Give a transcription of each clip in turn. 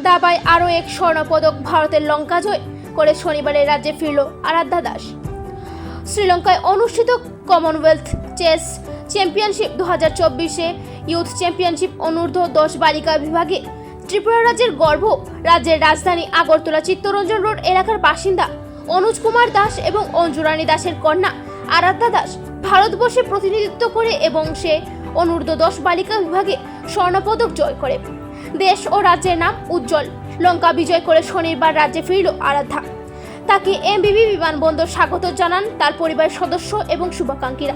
দাবায় আরও এক স্বর্ণপদক ভারতের লঙ্কা জয় করে শনিবারে রাজ্যে ফিরল আরাধ্যা দাস। শ্রীলঙ্কায় অনুষ্ঠিত কমনওয়েলথ চেস চ্যাম্পিয়নশিপ 2024-এ ইউথ চ্যাম্পিয়নশিপ অনূর্ধ্ব-10 বালিকা বিভাগে ত্রিপুরা রাজ্যের গর্ব রাজ্যের রাজধানী আগরতলা চিত্তরঞ্জন রোড এলাকার বাসিন্দা অনুজ কুমার দাস এবং অঞ্জুরানী দাসের কন্যা আরাধ্যা দাস ভারতবর্ষে প্রতিনিধিত্ব করে এবং সে অনূর্ধ্ব-10 বালিকা বিভাগে স্বর্ণপদক জয় করে দেশ ও রাজ্যের নাম উজ্জ্বল। লঙ্কা বিজয় করে শনিবার রাজ্যে ফিরল আরাধ্যা। তাকে এমবিবি বিমানবন্দর স্বাগত জানান তার পরিবারের সদস্য এবং শুভাকাঙ্ক্ষীরা।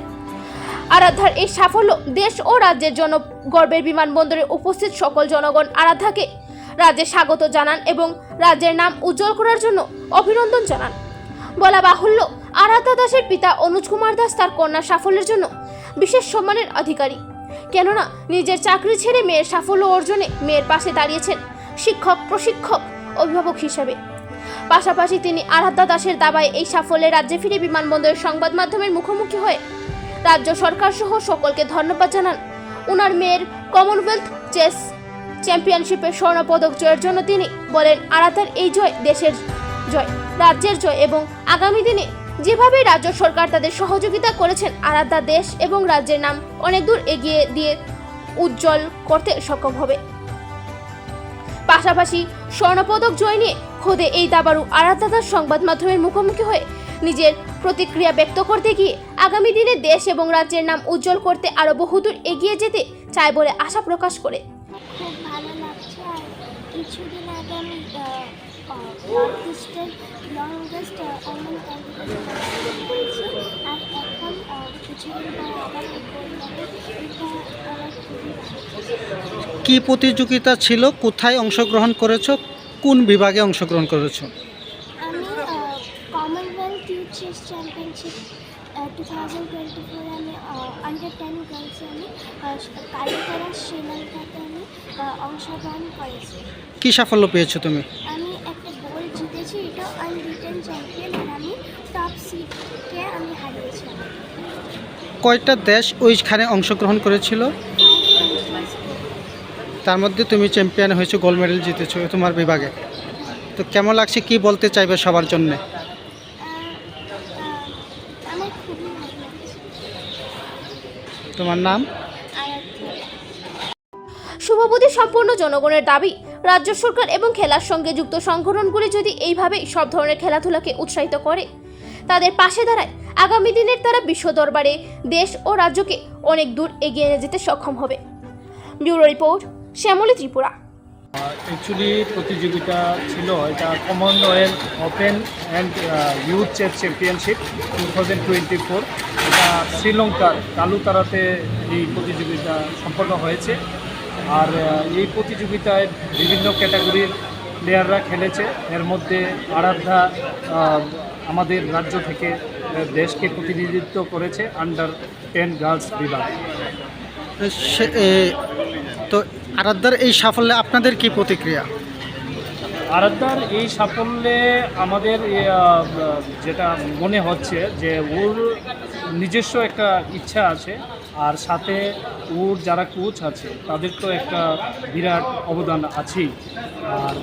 আরাধ্যার এই সাফল্য দেশ ও রাজ্যের জন্য গর্বের। বিমানবন্দরে উপস্থিত সকল জনগণ আরাধ্যাকে রাজ্যে স্বাগত জানান এবং রাজ্যের নাম উজ্জ্বল করার জন্য অভিনন্দন জানান। বলা বাহুল্য, আরাধ্যা দাসের পিতা অনুজ কুমার দাস তার কন্যার সাফল্যের জন্য বিশেষ সম্মানের অধিকারী, কেননা নিজের চাকরি ছেড়ে মেয়ের সাফল্য অর্জনে মেয়ের পাশে দাঁড়িয়েছেন শিক্ষক, প্রশিক্ষক, অভিভাবক হিসাবে। পাশাপাশি তিনি আরাধ্যা দাসের দাবায় এই সাফল্যে রাজ্যে ফিরে বিমানবন্দরের সংবাদ মাধ্যমের মুখোমুখি হয়ে রাজ্য সরকার সহ সকলকে ধন্যবাদ জানান। ওনার মেয়ের কমনওয়েলথ চেস চ্যাম্পিয়নশিপের স্বর্ণপদক জয়ের জন্য তিনি বলেন, আরাধ্যার এই জয় দেশের জয়, রাজ্যের জয় এবং আগামী দিনে যেভাবে রাজ্য সরকার তাদের সহযোগিতা করেছেন আরাধ্যা দেশ এবং রাজ্যের নাম অনেক দূর এগিয়ে দিয়ে উজ্জ্বল করতে সক্ষম হবে। পাশাপাশি স্বর্ণপদক জয় নিয়ে খোদে এই দাবাড়ু আরাধ্যা দাস সংবাদ মাধ্যমের মুখোমুখি হয়ে নিজের প্রতিক্রিয়া ব্যক্ত করতে গিয়ে আগামী দিনে দেশ এবং রাজ্যের নাম উজ্জ্বল করতে আরও বহুদূর এগিয়ে যেতে চায় বলে আশা প্রকাশ করে। খুব ভালো লাগছে। আর কিছুদিন আগে আমি লংগেস্ট ওমেন কম্পিটিশন করেছি, আর এখন কিছুদিন পর আবার এটা আমার খুবই ভালো। কি প্রতিযোগিতা ছিল, কোথায় অংশগ্রহণ করেছো, কোন বিভাগে অংশগ্রহণ করেছো? আমি কমনওয়েলথ ইউথ চেস চ্যাম্পিয়নশিপ 2024 আমি আন্ডার 10 গার্লসে আমি কালিকরা শ্রীলঙ্কাতে আমি অংশগ্রহণ করেছি। কি সাফল্য পেয়েছো তুমি? আমি একটা গোল্ড জিতেছি, এটা আনবিটেন চ্যাম্পিয়ন, আর আমি টপ সিডকে আমি হারিয়েছি। কয়টা দেশ ওইখানে অংশগ্রহণ করেছিল? তার মধ্যে তুমি চ্যাম্পিয়ন হয়েছো, গোল্ড মেডেল জিতেছো তোমার বিভাগে। তো কেমন লাগছে, কি বলতে চাইবে সবার জন্য? আমার খুবই ভালো লাগছে। তোমার নাম? শুভবুদ্ধি সম্পন্ন জনগণের দাবি, রাজ্য সরকার এবং খেলার সঙ্গে যুক্ত সংগঠনগুলি যদি এইভাবেই সব ধরনের খেলাধুলাকে উৎসাহিত করে, তাদের পাশে দাঁড়ায়, আগামী দিনের তারা বিশ্ব দরবারে দেশ ও রাজ্যকে অনেক দূর এগিয়ে নিয়ে যেতে সক্ষম হবে। Bureau report, Shyamali, Tripura. Actually প্রতিযোগিতা ছিল এটা Commonwealth open and youth chess championship 2024। এটা শ্রীলঙ্কার কালুতারাতে এই প্রতিযোগিতা সম্পন্ন হয়েছে। আর এই প্রতিযোগিতায় বিভিন্ন ক্যাটাগরির প্লেয়াররা খেলেছে। এর মধ্যে আরাধ্যা আমাদের রাজ্য থেকে দেশকে প্রতিনিধিত্ব করেছে আন্ডার 10 গার্লস বিভাগ। তো আরাধ্যার এই সাফল্যে আপনাদের কি প্রতিক্রিয়া? আরাধ্যার এই সাফল্যে আমাদের যেটা মনে হচ্ছে যে ওর নিজস্ব একটা ইচ্ছা আছে, আর সাথে ওর যারা কোচ আছে তাদের তো একটা বিরাট অবদান আছেই। আর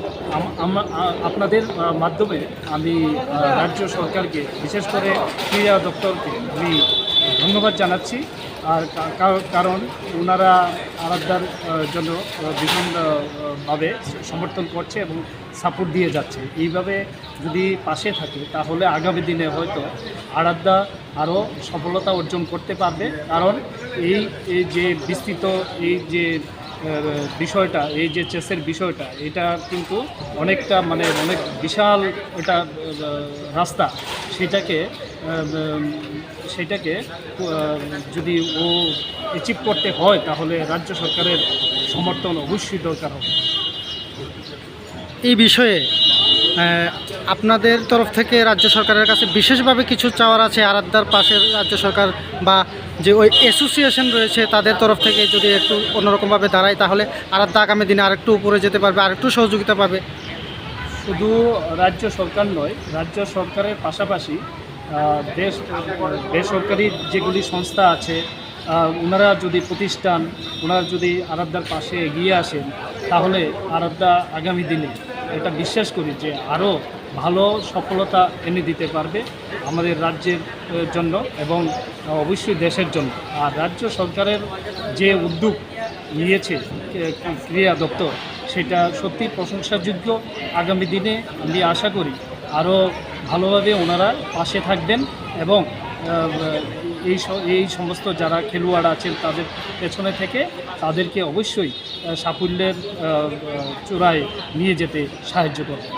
আপনাদের মাধ্যমে আমি রাজ্য সরকারকে, বিশেষ করে ক্রীড়া দপ্তরকে আমি ধন্যবাদ জানাচ্ছি। আর কারণ ওনারা আরাধ্যার জন্য বিভিন্নভাবে সমর্থন করছে এবং সাপোর্ট দিয়ে যাচ্ছে। এইভাবে যদি পাশে থাকে তাহলে আগামী দিনে হয়তো আরাধ্যা আরও সফলতা অর্জন করতে পারবে। কারণ এই যে বিস্তৃত এই যে বিষয়টা, এই যে চেসের বিষয়টা, এটা কিন্তু অনেকটা অনেক বিশাল এটা রাস্তা। সেটাকে যদি ও অ্যাচিভ করতে হয় তাহলে রাজ্য সরকারের সমর্থন অবশ্যই দরকার হবে। এই বিষয়ে আপনাদের তরফ থেকে রাজ্য সরকারের কাছে বিশেষভাবে কিছু চাওয়ার আছে? আরাধ্যার পাশে রাজ্য সরকার বা যে ওই অ্যাসোসিয়েশন রয়েছে তাদের তরফ থেকে যদি একটু অন্যরকমভাবে দাঁড়ায় তাহলে আরাধ্যা আগামী দিনে আরেকটু উপরে যেতে পারবে, আরেকটু সহযোগিতা পাবে। শুধু রাজ্য সরকার নয়, রাজ্য সরকারের পাশাপাশি বেসরকারি যেগুলি সংস্থা আছে, ওনারা যদি আরাধ্যার পাশে এগিয়ে আসেন তাহলে আরাধ্যা আগামী দিনে এটা বিশ্বাস করি যে আরও ভালো সফলতা এনে দিতে পারবে আমাদের রাজ্যের জন্য এবং অবশ্যই দেশের জন্য। আর রাজ্য সরকারের যে উদ্যোগ নিয়েছে ক্রীড়া দপ্তর, সেটা সত্যি প্রশংসাযোগ্য। আগামী দিনে আমি আশা করি আরও ভালোভাবে ওনারা পাশে থাকবেন এবং এই সমস্ত যারা খেলোয়াড় আছেন তাদের পেছনে থেকে তাদেরকে অবশ্যই সাফল্যের চূড়ায় নিয়ে যেতে সাহায্য করবে।